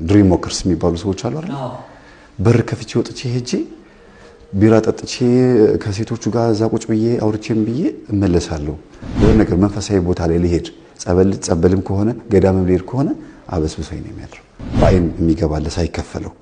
ድሪም ዎከርስ የሚባሉ ሰዎች አሉ አይደል በር ከፍቼ ወጥቼ ሄጄ ቢራ ጠጥቼ ከሴቶቹ ጋር እዛ ቁጭ ብዬ አውርቼም ብዬ እመለሳለሁ የሆነ ነገር መንፈሳዊ ቦታ ላይ ልሄድ ጸበልም ከሆነ ገዳምም ልሄድ ከሆነ አበስብሶኝ ነው የሚያድረው ባይን የሚገባለ ሳይከፈለው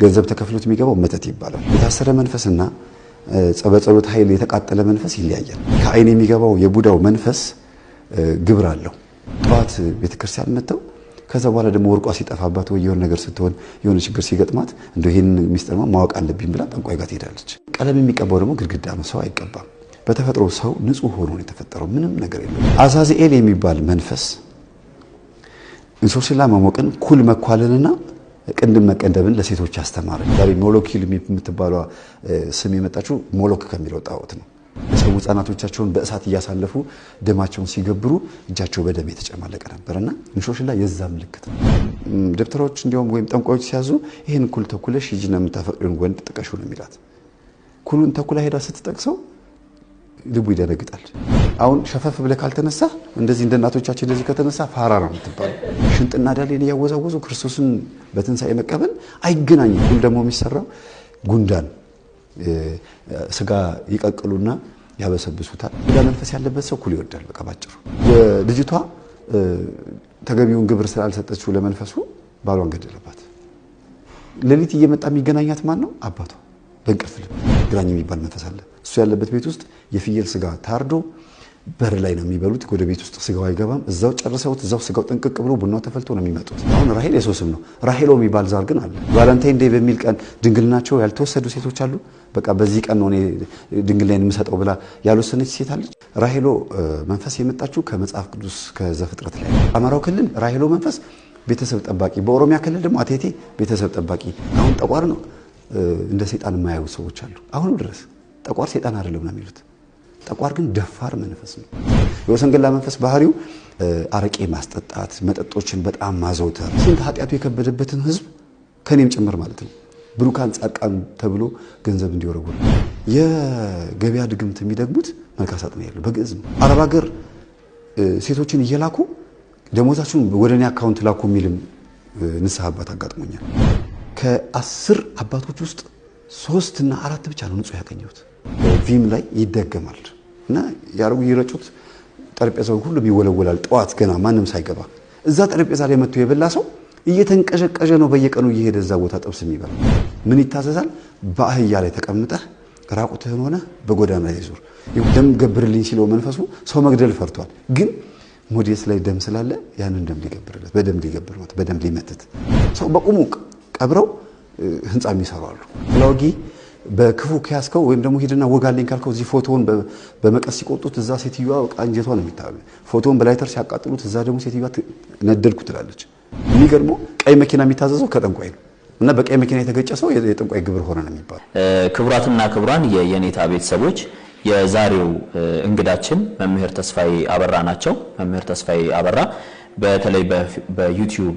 ገንዘብ ተከፍሎት የሚገባው መተት ይባላል የታሰረ መንፈስና ጸበጸሎት ኃይል የተቃጠለ መንፈስ ይለያያል ከአይን የሚገባው የቡዳው መንፈስ ግብር አለው ጧት ቤተክርስቲያን መተው ከዛ በኋላ ደግሞ ወርቋ ሲጠፋባት ወይ የሆነ ነገር ስትሆን የሆነ ችግር ሲገጥማት እንደው ይሄን ሚስጥርማ ማወቅ አለብኝ ብላ ጠንቋይ ጋር ትሄዳለች ቀለም የሚቀባው ደግሞ ግድግዳ ነው ሰው አይቀባም በተፈጥሮ ሰው ንጹህ ሆኖ ነው የተፈጠረው ምንም ነገር የለም አዛዚኤል የሚባል መንፈስ እንሶስላ መሞቅን ኩል መኳለንና ቅንድም መቀንደብን ለሴቶች ያስተማረ ዛሬ ሞሎኪል የምትባለው ስም የመጣችው ሞሎክ ከሚለው ጣዖት ነው ለሰው ህፃናቶቻቸውን በእሳት እያሳለፉ ደማቸውን ሲገብሩ እጃቸው በደም የተጨማለቀ ነበርና እንሾሽላ የዛ ምልክት ነው ደብተሮች እንዲያውም ወይም ጠንቋዮች ሲያዙ ይሄን ኩል ተኩለሽ ሂጂና የምታፈቅሪውን ወንድ ጥቀሹ ነው የሚላት ኩሉን ተኩላ ሄዳ ስትጠቅሰው ልቡ ይደነግጣል አሁን ሸፈፍ ብለ ካልተነሳ እንደዚህ እንደናቶቻችን እንደዚህ ከተነሳ ፋራ ነው የምትባለው ሽንጥና ዳሌን ያወዛወዙ ክርስቶስን በትንሳኤ መቀበል አይገናኝም ኩል ደግሞ የሚሰራው ጉንዳን ስጋ ይቀቅሉና ያበሰብሱታል መንፈስ ያለበት ሰው ኩል ይወዳል በቃ ባጭሩ ልጅቷ ተገቢውን ግብር ስላልሰጠችው ለመንፈሱ ባሏን ገደለባት ለሊት እየመጣ የሚገናኛት ማን ነው አባቷ በእንቅልፍ ልብ ግራኝ የሚባል መንፈስ አለ እሱ ያለበት ቤት ውስጥ የፍየል ስጋ ታርዶ በር ላይ ነው የሚበሉት ወደ ቤት ውስጥ ስጋው አይገባም እዛው ጨርሰውት እዛው ስጋው ጥንቅቅ ብሎ ቡናው ተፈልቶ ነው የሚመጡት አሁን ራሄል የሶስም ነው ራሄሎ የሚባል ዛር ግን አለ ቫለንታይን ዴይ በሚል ቀን ድንግልናቸው ያልተወሰዱ ሴቶች አሉ በቃ በዚህ ቀን ነው እኔ ድንግልናን የምሰጠው ብላ ያልወሰነች ሴት አለች ራሄሎ መንፈስ የመጣችው ከመጽሐፍ ቅዱስ ከዘፍጥረት ላይ አማራው ክልል ራሄሎ መንፈስ ቤተሰብ ጠባቂ በኦሮሚያ ክልል ደግሞ አቴቴ ቤተሰብ ጠባቂ አሁን ጠቋር ነው እንደ ሰይጣን የማያዩ ሰዎች አሉ አሁን ድረስ ጠቋር ሰይጣን አይደለም ነው የሚሉት ጠቋር ግን ደፋር መንፈስ ነው የወሰንገላ መንፈስ ባህሪው አረቄ ማስጠጣት መጠጦችን በጣም ማዘውተር ስንት ኃጢያቱ የከበደበትን ህዝብ ከኔም ጭምር ማለት ነው ብሩካን ጻድቃን ተብሎ ገንዘብ እንዲወረወር የገበያ ድግምት የሚደግሙት መልካሳት ነው ያለው በግዕዝ ነው አረብ ሀገር ሴቶችን እየላኩ ደሞዛቸውን ወደኔ አካውንት ላኩ የሚልም ንስሐ አባት አጋጥሞኛል ከ10 አባቶች ውስጥ 3 እና 4 ብቻ ነው ንጹህ ያገኘሁት ቪም ላይ ይደገማል እና ያርጉ ይረጩት ጠረጴዛው ሁሉ ይወለወላል ጧት ገና ማንም ሳይገባ እዛ ጠረጴዛ ላይ መጥቶ የበላ ሰው እየተንቀዠቀዠ ነው በየቀኑ እየሄደ እዛ ቦታ ጥብስ የሚበላ ምን ይታዘዛል በአህያ ላይ ተቀምጠህ ራቁትህን ሆነ በጎዳና ላይ ዙር ደም ገብርልኝ ሲለው መንፈሱ ሰው መግደል ፈርቷል ግን ሞዴስ ላይ ደም ስላለ ያንን ደም ሊገብርለት በደም ሊገብር ማለት በደም ሊመትት ሰው በቁሙ ቀብረው ህንጻ የሚሰራሉ ለወጊ በክፉ ከያስከው ወይም ደግሞ ሄድና ወጋልኝ ካልከው እዚህ ፎቶውን በመቀስ ሲቆጡት እዛ ሴትዮዋ አንጀቷ ነው የሚታበል ፎቶውን በላይተር ሲያቃጥሉት እዛ ደግሞ ሴትዮዋ ነደልኩ ትላለች የሚገርመው ቀይ መኪና የሚታዘዘው ከጠንቋይ ነው እና በቀይ መኪና የተገጨ ሰው የጠንቋይ ግብር ሆነ ነው የሚባለው ክቡራትና ክቡራን የኔታ ቤተሰቦች የዛሬው እንግዳችን መምህር ተስፋዬ አበራ ናቸው መምህር ተስፋዬ አበራ በተለይ በዩቲዩብ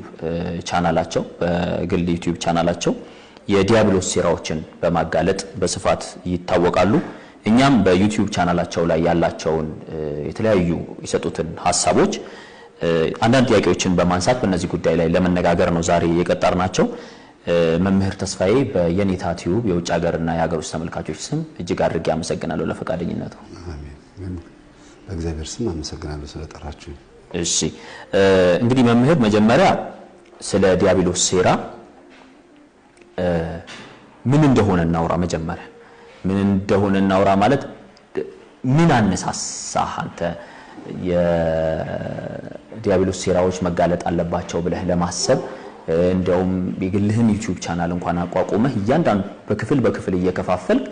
ቻናላቸው በግል ዩቲዩብ ቻናላቸው የዲያብሎስ ሴራዎችን በማጋለጥ በስፋት ይታወቃሉ እኛም በዩቲዩብ ቻናላቸው ላይ ያላቸውን የተለያዩ ይሰጡትን ሐሳቦች አንዳንድ ጥያቄዎችን በማንሳት በእነዚህ ጉዳይ ላይ ለመነጋገር ነው ዛሬ የቀጠርናቸው መምህር ተስፋዬ በየኔታ ቲዩብ የውጭ ሀገርና የሀገር ውስጥ ተመልካቾች ስም እጅግ አድርጌ አመሰግናለሁ ለፈቃደኝነቱ አሜን በእግዚአብሔር ስም አመሰግናለሁ ስለጠራችሁ እሺ እንግዲህ መምህር መጀመሪያ ስለ ዲያብሎስ ሴራ ምን እንደሆነ እናውራ መጀመሪያ ምን እንደሆነ እናውራ ማለት ምን አነሳሳህ አንተ የዲያብሎስ ሴራዎች መጋለጥ አለባቸው ብለህ ለማሰብ እንደውም የግልህን ዩቲዩብ ቻናል እንኳን አቋቁመህ እያንዳንዱ በክፍል እየከፋፈልክ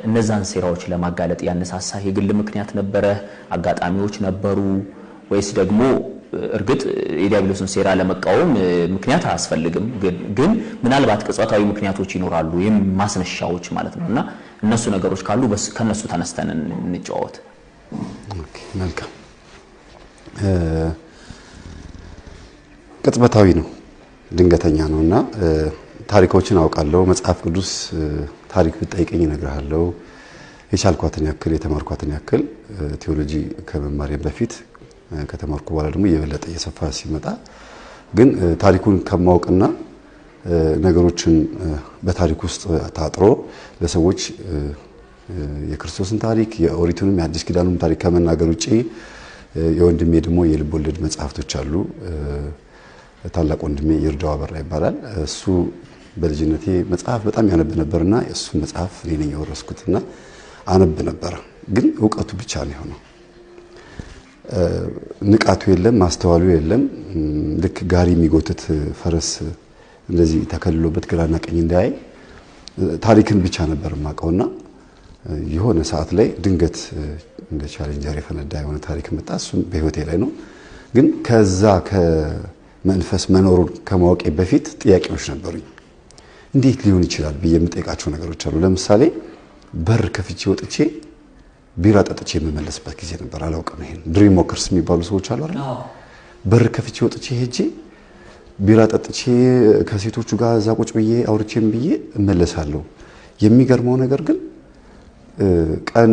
እነዛን ሴራዎች ለማጋለጥ ያነሳሳህ የግል ምክንያት ነበረ አጋጣሚዎች ነበሩ ወይስ ደግሞ እርግጥ የዲያብሎስን ሴራ ለመቃወም ምክንያት አያስፈልግም ግን ምናልባት ቅጽበታዊ ምክንያቶች ይኖራሉ ማስነሻዎች ማለት ነውና እነሱ ነገሮች ካሉ ከነሱ ተነስተን እንጫወት ኦኬ መልካም ቅጽበታዊ ነው ድንገተኛ ነውና ታሪኮችን አውቃለሁ መጽሐፍ ቅዱስ ታሪክ ብጠይቀኝ እነግርሃለሁ የቻልኳትን ያክል የተማርኳትን ያክል ቴዎሎጂ ከመማሪያ በፊት ከተማርኩ በኋላ ደግሞ የበለጠ የሰፋ ሲመጣ ግን ታሪኩን ከማወቅና ነገሮችን በታሪክ ውስጥ ታጥሮ ለሰዎች የክርስቶስን ታሪክ የኦሪቱንም የአዲስ ኪዳኑን ታሪክ ከመናገር ውጪ የወንድሜ ደግሞ የልብ ወለድ መጽሐፍቶች አሉ። ታላቅ ወንድሜ ይርዳው አበራ ይባላል። እሱ በልጅነቴ መጽሐፍ በጣም ያነብ ነበርና እሱ መጽሐፍ እኔ ነኝ የወረስኩትና አነብ ነበር። ግን እውቀቱ ብቻ ነው የሆነው። ንቃቱ የለም፣ ማስተዋሉ የለም። ልክ ጋሪ የሚጎትት ፈረስ እንደዚህ ተከልሎበት ግራና ቀኝ እንዳያይ ታሪክን ብቻ ነበር የማውቀውና የሆነ ሰዓት ላይ ድንገት እንደ ቻሌንጀር የፈነዳ የሆነ ታሪክ መጣ። እሱም በህይወቴ ላይ ነው። ግን ከዛ ከመንፈስ መኖሩን ከማወቄ በፊት ጥያቄዎች ነበሩኝ። እንዴት ሊሆን ይችላል ብዬ የምጠይቃቸው ነገሮች አሉ። ለምሳሌ በር ከፍቼ ወጥቼ ቢራ ጠጥቼ የምመለስበት ጊዜ ነበር። አላውቅም። ይሄን ድሪም ዎከርስ የሚባሉ ሰዎች አሉ አይደል? በር ከፍቼ ወጥቼ ሄጄ ቢራ ጠጥቼ ከሴቶቹ ጋር እዛ ቁጭ ብዬ አውርቼም ብዬ እመለሳለሁ። የሚገርመው ነገር ግን ቀን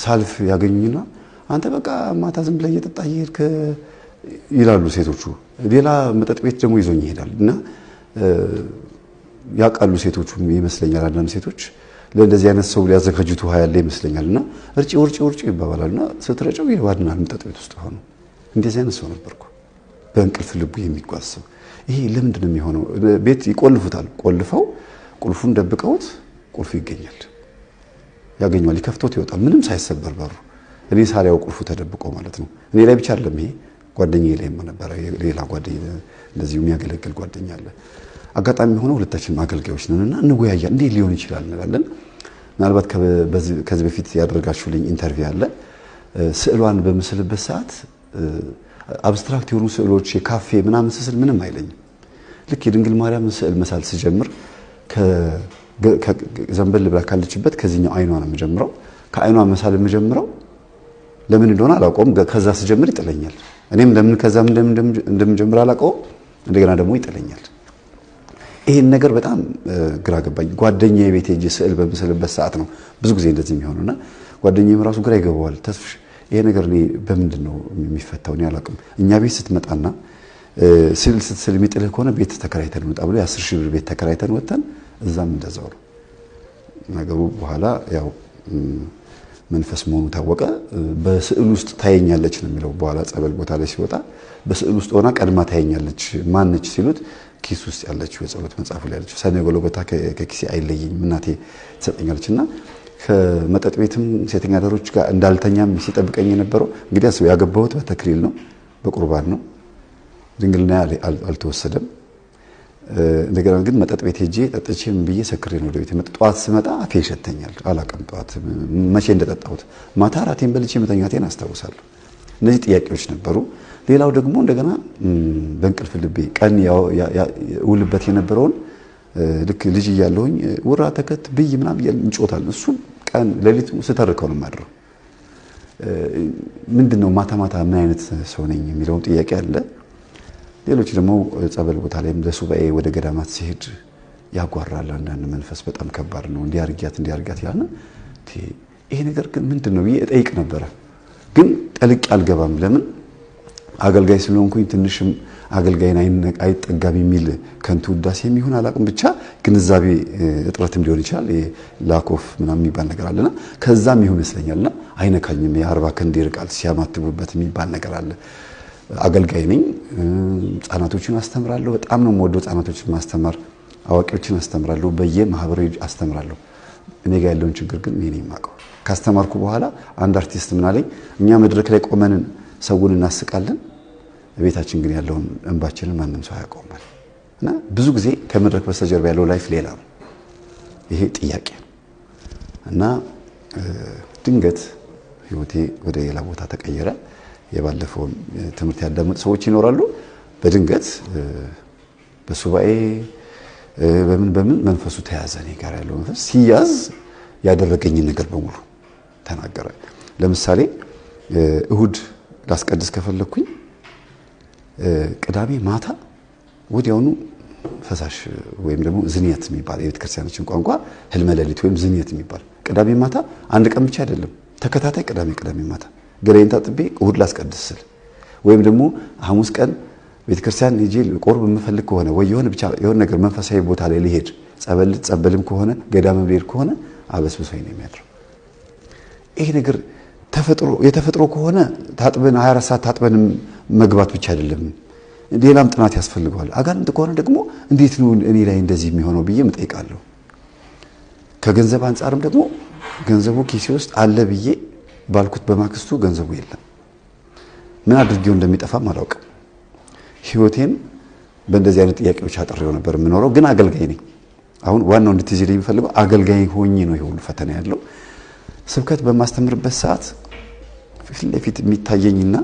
ሳልፍ ያገኙኝና አንተ በቃ ማታ ዝም ብለህ እየጠጣህ እየሄድክ ይላሉ ሴቶቹ። ሌላ መጠጥ ቤት ደግሞ ይዞኝ ይሄዳል እና ያውቃሉ ሴቶቹም ይመስለኛል። አንዳንድ ሴቶች ለእንደዚህ አይነት ሰው ሊያዘጋጁት ውሃ ያለ ይመስለኛልና እርጪ ውርጪ ውርጪ ይባባላልና ስትረጨው ይዋድናል መጠጥ ቤት ውስጥ ሆኖ። እንደዚህ አይነት ሰው ነበርኩ፣ በእንቅልፍ ልቡ የሚጓዝ ሰው። ይሄ ለምንድን ነው የሚሆነው? ቤት ይቆልፉታል። ቆልፈው ቁልፉን ደብቀውት ቁልፉ ይገኛል፣ ያገኘዋል፣ ይከፍቶት ይወጣል፣ ምንም ሳይሰበር በሩ። እኔ ሳሪያው ቁልፉ ተደብቆ ማለት ነው። እኔ ላይ ብቻ አይደለም ይሄ ጓደኛዬ ላይም ነበረ። ሌላ ጓደኛ እንደዚሁ የሚያገለግል ጓደኛ አለ። አጋጣሚ ሆኖ ሁለታችንም አገልጋዮች ነንና እንወያያ እንዴት ሊሆን ይችላል እንላለን። ምናልባት ከዚህ በፊት ያደረጋችሁልኝ ኢንተርቪው አለ። ስዕሏን በምስልበት ሰዓት አብስትራክት የሆኑ ስዕሎች የካፌ ምናምን ስስል ምንም አይለኝም። ልክ የድንግል ማርያም ስዕል መሳል ስጀምር ዘንበል ብላ ካለችበት ከዚህኛው አይኗ ነው የምጀምረው። ከአይኗ መሳል የምጀምረው ለምን እንደሆነ አላውቀውም። ከዛ ስጀምር ይጥለኛል። እኔም ለምን ከዛም እንደምጀምር አላውቀውም። እንደገና ደግሞ ይጥለኛል። ይሄን ነገር በጣም ግራ ገባኝ። ጓደኛዬ ቤት ሄጄ ስዕል በምስልበት ሰዓት ነው ብዙ ጊዜ እንደዚህ የሚሆነውና ጓደኛዬም ራሱ ግራ ይገባዋል። ተስፍሽ ይሄ ነገር እኔ በምንድን ነው የሚፈታው? እኔ አላውቅም። እኛ ቤት ስትመጣና ስዕል ስትስል የሚጥልህ ከሆነ ቤት ተከራይተን ወጣ ብሎ የ10 ሺህ ብር ቤት ተከራይተን ወጥተን እዛም እንደዛው ነው ነገሩ። በኋላ ያው መንፈስ መሆኑ ታወቀ። በስዕል ውስጥ ታየኛለች ነው የሚለው። በኋላ ጸበል ቦታ ላይ ሲወጣ በስዕል ውስጥ ሆና ቀድማ ታየኛለች። ማነች ሲሉት ኪስ ውስጥ ያለችው የጸሎት መጽሐፉ ላይ ያለችው ሰኔ ጎልጎታ ከኪሴ አይለየኝም እናቴ ትሰጠኛለችና ከመጠጥ ቤትም ሴተኛ አዳሮች ጋር እንዳልተኛም ሲጠብቀኝ የነበረው እንግዲህ አስበው ያገባሁት በተክሊል ነው፣ በቁርባን ነው። ድንግልና አልተወሰደም። እንደገና ግን መጠጥ ቤት ሄጄ ጠጥቼ ምን ብዬ ሰክሬ ነው ወደ ቤት የመጣሁት። ጠዋት ስመጣ አፌ ይሸተኛል። አላውቅም ጠዋት መቼ እንደጠጣሁት። ማታ ራቴን በልቼ መተኛቴን አስታውሳለሁ። እነዚህ ጥያቄዎች ነበሩ። ሌላው ደግሞ እንደገና በእንቅልፍ ልቤ ቀን ውልበት የነበረውን ልክ ልጅ እያለሁኝ ውራ ተከት ብይ ምናምን እንጮታል። እሱ ቀን ሌሊት ስተርከው ነው የማድረው። ምንድነው ማታ ማታ ምን አይነት ሰው ነኝ የሚለውን ጥያቄ አለ። ሌሎች ደግሞ ጸበል ቦታ ላይም ለሱባኤ ወደ ገዳማት ሲሄድ ያጓራል አንዳንድ መንፈስ። በጣም ከባድ ነው። እንዲያርጋት ያልና ይሄ ነገር ግን ምንድነው ብዬ እጠይቅ ነበረ። ግን ጠልቅ አልገባም። ለምን አገልጋይ ስለሆንኩኝ ትንሽም አገልጋይን አይጠጋም የሚል ከንቱ ውዳሴ የሚሆን አላቅም። ብቻ ግንዛቤ እጥረትም ሊሆን ይችላል። ላኮፍ ምናምን የሚባል ነገር አለና ከዛም ይሁን ይመስለኛልና አይነካኝም። የ40 ክንድ ይርቃል ሲያማትቡበት የሚባል ነገር አለ። አገልጋይ ነኝ። ህፃናቶችን አስተምራለሁ። በጣም ነው የምወደው ህፃናቶችን ማስተማር። አዋቂዎችን አስተምራለሁ። በየማህበራዊ አስተምራለሁ። እኔ ጋር ያለውን ችግር ግን እኔ ነኝ የማውቀው። ካስተማርኩ በኋላ አንድ አርቲስት ምን አለኝ፣ እኛ መድረክ ላይ ቆመን ሰውን እናስቃለን፣ ቤታችን ግን ያለውን እንባችንን ማንም ሰው አያውቀውም እና ብዙ ጊዜ ከመድረክ በስተጀርባ ያለው ላይፍ ሌላ ነው። ይሄ ጥያቄ ነው እና ድንገት ህይወቴ ወደ ሌላ ቦታ ተቀየረ። የባለፈውን ትምህርት ያዳመጡ ሰዎች ይኖራሉ። በድንገት በሱባኤ በምን መንፈሱ ተያዘ። እኔ ጋር ያለው መንፈስ ሲያዝ ያደረገኝን ነገር በሙሉ ተናገረ። ለምሳሌ እሁድ ላስቀድስ ከፈለኩኝ ቅዳሜ ማታ ወዲያውኑ ፈሳሽ ወይም ደግሞ ዝንየት የሚባል የቤተ ክርስቲያናችን ቋንቋ ህልመ ሌሊት ወይም ዝንየት የሚባል ቅዳሜ ማታ አንድ ቀን ብቻ አይደለም፣ ተከታታይ ቅዳሜ ማታ ገላዬን ታጥቤ እሁድ ላስቀድስ ስል ወይም ደግሞ ሐሙስ ቀን ቤተክርስቲያን ሄጄ ቆርብ የምፈልግ ከሆነ ወይ የሆነ ብቻ የሆነ ነገር መንፈሳዊ ቦታ ላይ ልሄድ ጸበልም ከሆነ ገዳም ልሄድ ከሆነ አበስብሶኝ ነው የሚያድረው። ይሄ ነገር የተፈጥሮ ከሆነ ታጥበን 24 ሰዓት ታጥበን መግባት ብቻ አይደለም፣ ሌላም ጥናት ያስፈልገዋል። አጋንንት ከሆነ ደግሞ እንዴት ነው እኔ ላይ እንደዚህ የሚሆነው ብዬ እጠይቃለሁ። ከገንዘብ አንፃርም ደግሞ ገንዘቡ ኪሴ ውስጥ አለ ብዬ ባልኩት በማክስቱ ገንዘቡ የለም። ምን አድርጌው እንደሚጠፋም አላውቅም። ህይወቴን በእንደዚህ አይነት ጥያቄዎች አጥሬው ነበር የምኖረው። ግን አገልጋይ ነኝ። አሁን ዋናው እንድትይዝልኝ የሚፈልገው አገልጋይ ሆኜ ነው ይሄ ሁሉ ፈተና ያለው። ስብከት በማስተምርበት ሰዓት ፊት ለፊት የሚታየኝና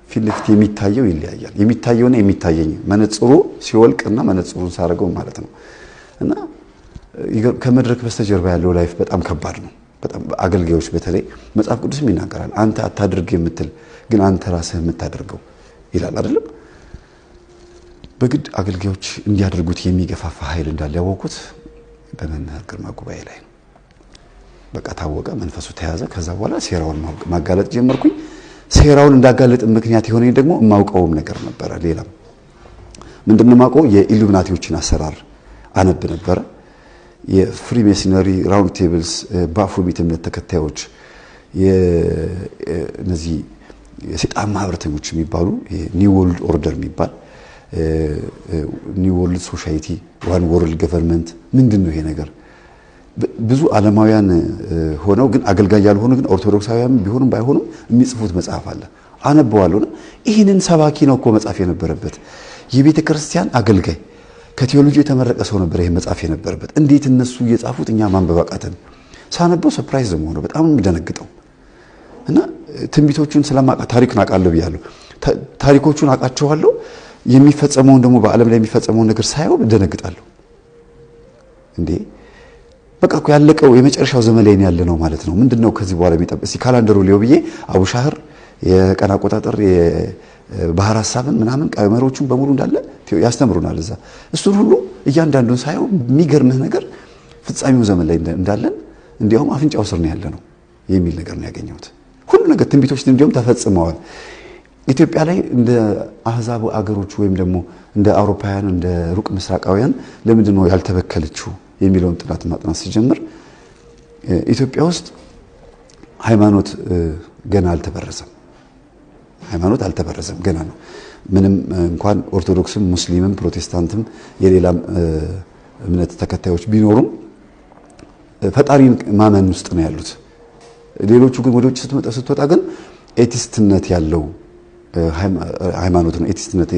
ፊት ለፊት የሚታየው ይለያያል። የሚታየውና የሚታየኝ መነጽሩ ሲወልቅና መነጽሩን ሳረገው ማለት ነው። እና ከመድረክ በስተጀርባ ያለው ላይፍ በጣም ከባድ ነው። በጣም አገልጋዮች በተለይ መጽሐፍ ቅዱስም ይናገራል። አንተ አታድርግ የምትል ግን አንተ ራስህ የምታደርገው ይላል አይደለም። በግድ አገልጋዮች እንዲያደርጉት የሚገፋፋ ኃይል እንዳለ ያወቁት በመምህር ግርማ ጉባኤ ላይ ነው። በቃ ታወቀ፣ መንፈሱ ተያዘ። ከዛ በኋላ ሴራውን ማጋለጥ ጀመርኩኝ። ሴራውን እንዳጋለጥ ምክንያት የሆነኝ ደግሞ የማውቀውም ነገር ነበረ። ሌላም ምንድነው የማውቀው? የኢሉሚናቲዎችን አሰራር አነብ ነበረ። የፍሪሜሰነሪ ራውንድ ቴብልስ፣ ባፎሚት እምነት ተከታዮች፣ እነዚህ የሰይጣን ማህበረተኞች የሚባሉ ኒው ወርልድ ኦርደር የሚባል ኒው ወርልድ ሶሳይቲ፣ ዋን ወርልድ ገቨርንመንት ምንድነው ይሄ ነገር? ብዙ ዓለማውያን ሆነው ግን አገልጋይ ያልሆኑ ግን ኦርቶዶክሳውያን ቢሆኑም ባይሆኑም የሚጽፉት መጽሐፍ አለ። አነበዋለሁና ይህንን ሰባኪ ነው እኮ መጽሐፍ የነበረበት። የቤተ ክርስቲያን አገልጋይ ከቴዎሎጂ የተመረቀ ሰው ነበር ይሄ መጽሐፍ የነበረበት። እንዴት እነሱ እየጻፉት እኛ ማንበብ አቃተን? ሳነበው ሰርፕራይዝ ነው፣ በጣም የሚደነግጠው። እና ትንቢቶቹን ስለማውቃ ታሪክን አውቃለሁ ብያለሁ። ታሪኮቹን አውቃቸዋለሁ። የሚፈጸመውን ደግሞ በዓለም ላይ የሚፈጸመውን ነገር ሳየው ደነግጣለሁ። እንዴ በቃ እኮ ያለቀው የመጨረሻው ዘመን ላይ ያለ ነው ማለት ነው። ምንድነው ከዚህ በኋላ የሚጠብቅ? እስኪ ካላንደሩ ሊው ብዬ አቡሻህር የቀን አቆጣጠር የባህር ሐሳብን ምናምን ቀመሮቹን በሙሉ እንዳለ ያስተምሩናል እዛ። እሱን ሁሉ እያንዳንዱን ሳየው የሚገርምህ ነገር ፍጻሜው ዘመን ላይ እንዳለን እንዲያውም አፍንጫው ስር ነው ያለ ነው የሚል ነገር ነው ያገኘሁት። ሁሉ ነገር ትንቢቶች እንዲያውም ተፈጽመዋል። ኢትዮጵያ ላይ እንደ አህዛብ አገሮች ወይም ደግሞ እንደ አውሮፓውያን እንደ ሩቅ ምስራቃውያን ለምንድን ነው ያልተበከለችው የሚለውን ጥናት ማጥናት ሲጀምር ኢትዮጵያ ውስጥ ሃይማኖት ገና አልተበረዘም። ሃይማኖት አልተበረዘም፣ ገና ነው። ምንም እንኳን ኦርቶዶክስም ሙስሊምም ፕሮቴስታንትም የሌላም እምነት ተከታዮች ቢኖሩም ፈጣሪን ማመን ውስጥ ነው ያሉት። ሌሎቹ ግን ወደ ውጭ ስትወጣ ግን ኤቲስትነት ያለው ሃይማኖት ነው። ኤቲስትነት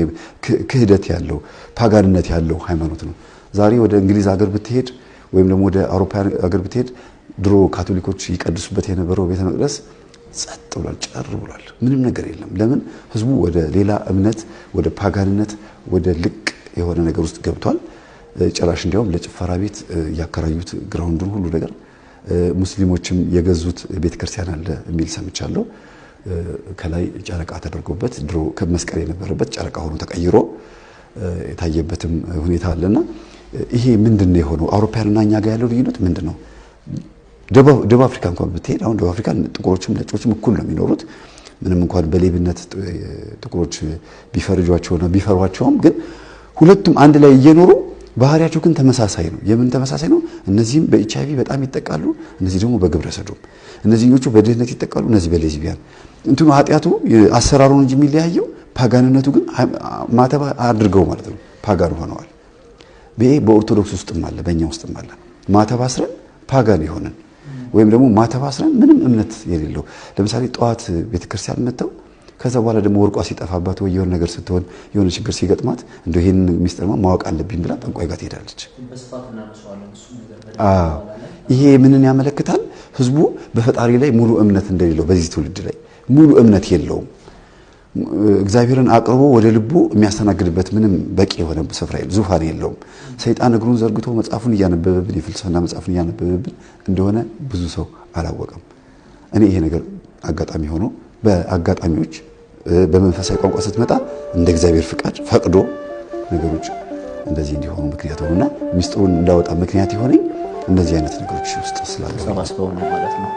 ክህደት ያለው ፓጋንነት ያለው ሃይማኖት ነው። ዛሬ ወደ እንግሊዝ ሀገር ብትሄድ ወይም ደግሞ ወደ አውሮፓ ሀገር ብትሄድ ድሮ ካቶሊኮች ይቀድሱበት የነበረው ቤተ መቅደስ ጸጥ ብሏል፣ ጨር ብሏል። ምንም ነገር የለም። ለምን? ህዝቡ ወደ ሌላ እምነት፣ ወደ ፓጋንነት፣ ወደ ልቅ የሆነ ነገር ውስጥ ገብቷል። ጭራሽ እንዲያውም ለጭፈራ ቤት ያከራዩት ግራውንዱን ሁሉ ነገር ሙስሊሞችም የገዙት ቤተክርስቲያን አለ የሚል ሰምቻለሁ። ከላይ ጨረቃ ተደርጎበት ድሮ ከመስቀል የነበረበት ጨረቃ ሆኖ ተቀይሮ የታየበትም ሁኔታ አለና ይሄ ምንድነው የሆነው? አውሮፓውያንና እኛ ጋር ያለው ልዩነት ምንድነው? ደቡብ አፍሪካ እንኳን ብትሄድ አሁን ደቡብ አፍሪካ ጥቁሮችም ነጮችም እኩል ነው የሚኖሩት። ምንም እንኳን በሌብነት ጥቁሮች ቢፈርጇቸውና ቢፈሯቸውም ግን ሁለቱም አንድ ላይ እየኖሩ ባህሪያቸው ግን ተመሳሳይ ነው። የምን ተመሳሳይ ነው? እነዚህም በኤችአይቪ በጣም ይጠቃሉ፣ እነዚህ ደግሞ በግብረ ሰዶም። እነዚህኞቹ በድህነት ይጠቃሉ፣ እነዚህ በሌዝቢያን። እንትኑ ኃጢያቱ አሰራሩን እንጂ የሚለያየው ፓጋንነቱ ግን ማተባ አድርገው ማለት ነው ፓጋን ሆነዋል። በኦርቶዶክስ ውስጥም አለ፣ በእኛ ውስጥም አለ። ማተባ አስረን ፓጋን የሆነን ወይም ደግሞ ማተባ አስረን ምንም እምነት የሌለው ለምሳሌ ጠዋት ቤተክርስቲያን መተው ከዛ በኋላ ደግሞ ወርቋ ሲጠፋባት ወይ የሆነ ነገር ስትሆን የሆነ ችግር ሲገጥማት እንደው ይሄን ሚስጥርማ ማወቅ አለብኝ ብላ ጠንቋይ ጋር ትሄዳለች። ይሄ ምንን ያመለክታል? ህዝቡ በፈጣሪ ላይ ሙሉ እምነት እንደሌለው፣ በዚህ ትውልድ ላይ ሙሉ እምነት የለውም። እግዚአብሔርን አቅርቦ ወደ ልቡ የሚያስተናግድበት ምንም በቂ የሆነ ስፍራ የለም፣ ዙፋን የለውም። ሰይጣን እግሩን ዘርግቶ መጽሐፉን እያነበበብን የፍልስፍና መጽሐፉን እያነበበብን እንደሆነ ብዙ ሰው አላወቀም። እኔ ይሄ ነገር አጋጣሚ ሆኖ በአጋጣሚዎች በመንፈሳዊ ቋንቋ ስትመጣ እንደ እግዚአብሔር ፍቃድ ፈቅዶ ነገሮች እንደዚህ እንዲሆኑ ምክንያት ሆነና ሚስጥሩን እንዳወጣ ምክንያት የሆነኝ እንደዚህ አይነት ነገሮች ውስጥ ስላለ ሰባስበው ነው ማለት ነው።